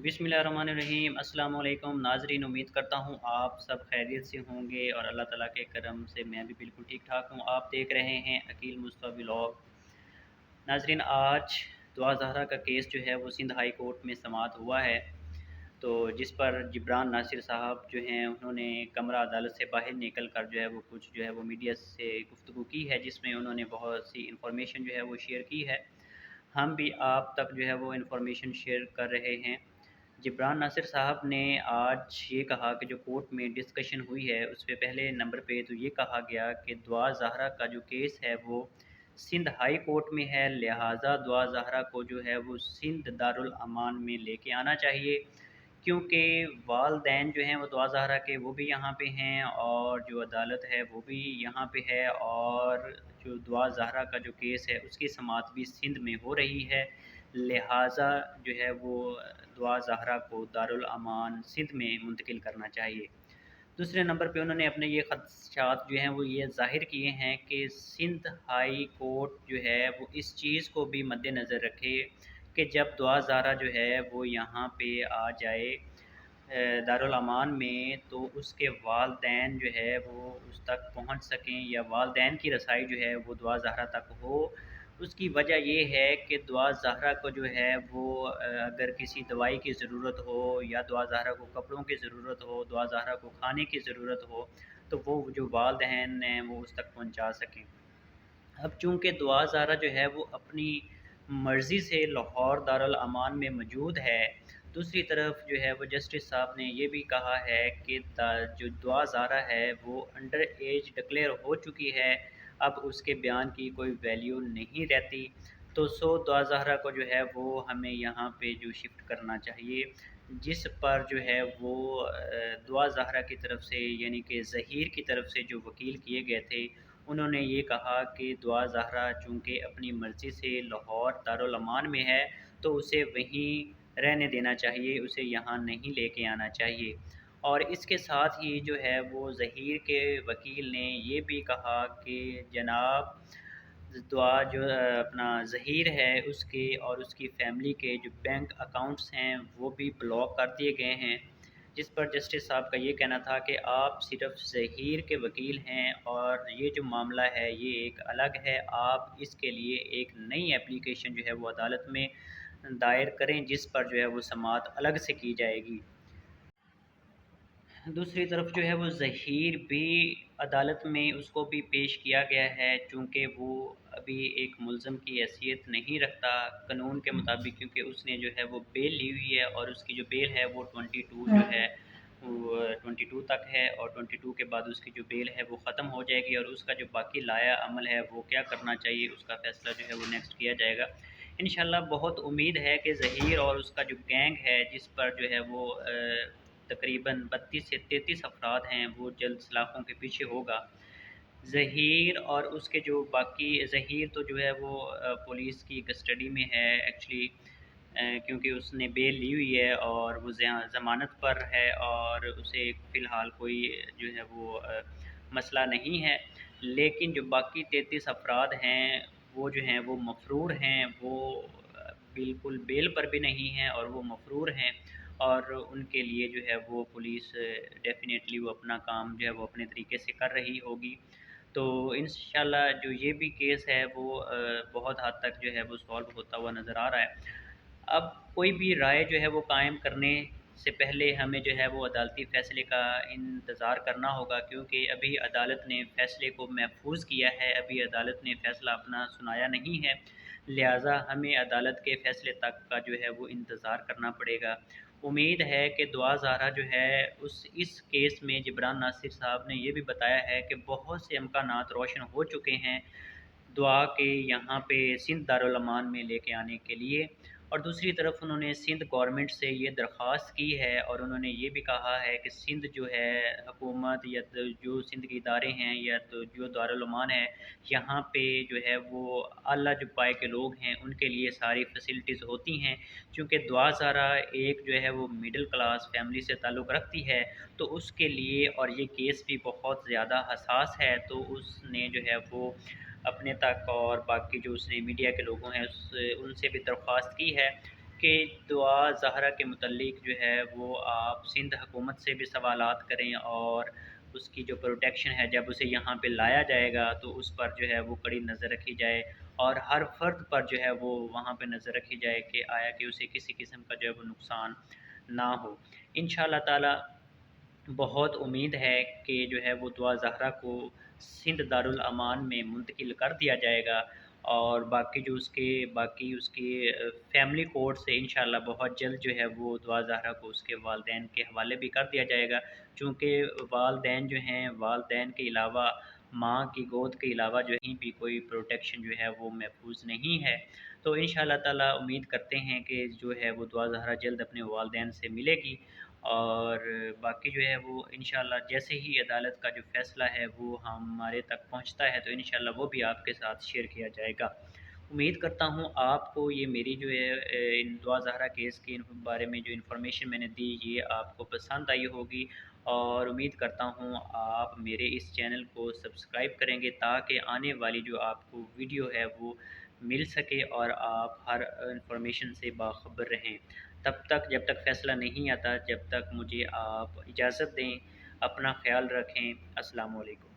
बिस्मिल्लाहिर्रहमानिर्रहीम। अस्सलाम वालेकुम नाज़रीन, उम्मीद करता हूँ आप सब खैरियत से होंगे और अल्लाह ताला के करम से मैं भी बिल्कुल ठीक ठाक हूँ। आप देख रहे हैं अकील मुस्तफ़ा व्लॉग। नाज़रीन, आज दुआ ज़हरा का केस जो है वो सिंध हाई कोर्ट में समाअत हुआ है, तो जिस पर जिब्रान नासिर साहब जो हैं उन्होंने कमरा अदालत से बाहर निकल कर जो है वो कुछ जो है वो मीडिया से गुफ्तगू की है, जिसमें उन्होंने बहुत सी इन्फॉर्मेशन जो है वो शेयर की है। हम भी आप तक जो है वो इन्फॉर्मेशन शेयर कर रहे हैं। जिब्रान नासिर साहब ने आज ये कहा कि जो कोर्ट में डिस्कशन हुई है उस पे पहले नंबर पे तो ये कहा गया कि दुआ ज़हरा का जो केस है वो सिंध हाई कोर्ट में है, लिहाजा दुआ ज़हरा को जो है वो सिंध दारुल अमान में लेके आना चाहिए, क्योंकि वालदैन जो हैं वो दुआ ज़हरा के वो भी यहाँ पे हैं और जो अदालत है वो भी यहाँ पे है, और जो दुआ ज़हरा का जो केस है उसकी समाअत भी सिंध में हो रही है। लिहाजा जो है वो दुआ ज़हरा को दारुल अमान सिंध में मुंतकिल करना चाहिए। दूसरे नंबर पे उन्होंने अपने ये ख़दशात जो हैं वो ये ज़ाहिर किए हैं कि सिंध हाई कोर्ट जो है वो इस चीज़ को भी मद्देनज़र रखे कि जब दुआ ज़हरा जो है वो यहाँ पे आ जाए दारुल अमान में, तो उसके वालदैन जो है वो उस तक पहुँच सकें या वालदैन की रसाई जो है वो दुआ ज़हरा तक हो। उसकी वजह ये है कि दुआ ज़हरा को जो है वो अगर किसी दवाई की ज़रूरत हो या दुआ ज़हरा को कपड़ों की ज़रूरत हो, दुआ ज़हरा को खाने की ज़रूरत हो, तो वो जो वालदैन हैं वो उस तक पहुँचा सकें। अब चूँकि दुआ ज़हरा जो है वो अपनी मर्ज़ी से लाहौर दारुल अमान में मौजूद है, दूसरी तरफ जो है वो जस्टिस साहब ने ये भी कहा है कि जो दुआ ज़हरा है वो अंडर एज डिक्लेयर हो चुकी है, अब उसके बयान की कोई वैल्यू नहीं रहती। तो दुआ ज़हरा को जो है वो हमें यहाँ पे जो शिफ्ट करना चाहिए, जिस पर जो है वो दुआ ज़हरा की तरफ से यानी कि ज़हीर की तरफ से जो वकील किए गए थे, उन्होंने ये कहा कि दुआ ज़हरा चूँकि अपनी मर्ज़ी से लाहौर दारुल अमान में है, तो उसे वहीं रहने देना चाहिए, उसे यहाँ नहीं लेके आना चाहिए। और इसके साथ ही जो है वो ज़हीर के वकील ने ये भी कहा कि जनाब दुआ जो अपना ज़हीर है उसके और उसकी फ़ैमिली के जो बैंक अकाउंट्स हैं वो भी ब्लॉक कर दिए गए हैं, जिस पर जस्टिस साहब का ये कहना था कि आप सिर्फ़ ज़हीर के वकील हैं और ये जो मामला है ये एक अलग है, आप इसके लिए एक नई एप्लीकेशन जो है वो अदालत में दायर करें, जिस पर जो है वो समाअत अलग से की जाएगी। दूसरी तरफ जो है वो ज़हीर भी अदालत में उसको भी पेश किया गया है, चूँकि वो अभी एक मुल्ज़म की हैसियत नहीं रखता कानून के मुताबिक, क्योंकि उसने जो है वो बेल ली हुई है और उसकी जो बेल है वो 22 जो है वो 22 तक है, और 22 के बाद उसकी जो बेल है वो ख़त्म हो जाएगी और उसका जो बाकी लाया अमल है वो क्या करना चाहिए उसका फ़ैसला जो है वो नेक्स्ट किया जाएगा। इंशाल्लाह बहुत उम्मीद है कि ज़हीर और उसका जो गैंग है जिस पर जो है वो तकरीबन 32 से 33 अफराद हैं वो जल्द सलाखों के पीछे होगा। ज़हीर और उसके जो बाकी ज़हीर तो जो है वो पुलिस की कस्टडी में है एक्चुअली, क्योंकि उसने बेल ली हुई है और वो ज़मानत पर है और उसे फ़िलहाल कोई जो है वो मसला नहीं है। लेकिन जो बाकी 33 अफराद हैं वो जो हैं वो मफ़रूर हैं, वो बिल्कुल बेल पर भी नहीं हैं और वो मफ़रूर हैं, और उनके लिए जो है वो पुलिस डेफ़िनेटली वो अपना काम जो है वो अपने तरीके से कर रही होगी। तो इंशाल्लाह जो ये भी केस है वो बहुत हद तक जो है वो सॉल्व होता हुआ नज़र आ रहा है। अब कोई भी राय जो है वो कायम करने से पहले हमें जो है वो अदालती फ़ैसले का इंतज़ार करना होगा, क्योंकि अभी अदालत ने फ़ैसले को महफूज किया है, अभी अदालत ने फ़ैसला अपना सुनाया नहीं है। लिहाजा हमें अदालत के फ़ैसले तक का जो है वो इंतज़ार करना पड़ेगा। उम्मीद है कि दुआ ज़हरा जो है उस इस केस में जिब्रान नासिर साहब ने ये भी बताया है कि बहुत से इम्कानात रोशन हो चुके हैं दुआ के यहाँ पे सिंध दारुल अमान में लेके आने के लिए। और दूसरी तरफ उन्होंने सिंध गवर्नमेंट से ये दरख्वास्त की है और उन्होंने ये भी कहा है कि सिंध जो है हुकूमत या तो जो सिंध के इदारे हैं या तो जो दारुल अमान है, यहाँ पे जो है वो अला जो पाए के लोग हैं उनके लिए सारी फैसिलिटीज़ होती हैं। चूँकि दुआ ज़हरा एक जो है वो मिडिल क्लास फैमिली से ताल्लुक़ रखती है, तो उसके लिए और ये केस भी बहुत ज़्यादा हसास है, तो उसने जो है वो अपने तक और बाकी जो उसने मीडिया के लोगों हैं उस उनसे भी दरख्वास्त की है کہ دعا زہرا کے متعلق جو ہے وہ آپ سندھ حکومت سے بھی سوالات کریں، اور اس کی جو پروٹیکشن ہے جب اسے یہاں پہ لایا جائے گا تو اس پر جو ہے وہ کڑی نظر رکھی جائے، اور ہر فرد پر جو ہے وہ وہاں پہ نظر رکھی جائے کہ آیا کہ اسے کسی قسم کا جو ہے وہ نقصان نہ ہو۔ انشاءاللہ تعالی بہت امید ہے کہ جو ہے وہ دعا زہرا کو سندھ دارالامان میں منتقل کر دیا جائے گا، اور باقی جو اس کے فیملی کورٹ سے انشاءاللہ بہت جلد جو ہے وہ دعا زہرا کو اس کے والدین کے حوالے بھی کر دیا جائے گا، چونکہ والدین جو ہیں، والدین کے علاوہ ماں کی گود کے علاوہ جو کہیں بھی کوئی پروٹیکشن جو ہے وہ محفوظ نہیں ہے۔ تو انشاءاللہ تعالی امید کرتے ہیں کہ جو ہے وہ دعا زہرا جلد اپنے والدین سے ملے گی، اور باقی جو ہے وہ انشاءاللہ جیسے ہی عدالت کا جو فیصلہ ہے وہ ہمارے تک پہنچتا ہے تو انشاءاللہ وہ بھی آپ کے ساتھ شیئر کیا جائے گا۔ امید کرتا ہوں آپ کو یہ میری جو ہے دعا زہرا کیس کے بارے میں جو انفارمیشن میں نے دی یہ آپ کو پسند آئی ہوگی، اور امید کرتا ہوں آپ میرے اس چینل کو سبسکرائب کریں گے تاکہ آنے والی جو آپ کو ویڈیو ہے وہ مل سکے اور آپ ہر انفارمیشن سے باخبر رہیں۔ تب تک جب تک فیصلہ نہیں آتا، جب تک مجھے آپ اجازت دیں، اپنا خیال رکھیں۔ السلام علیکم۔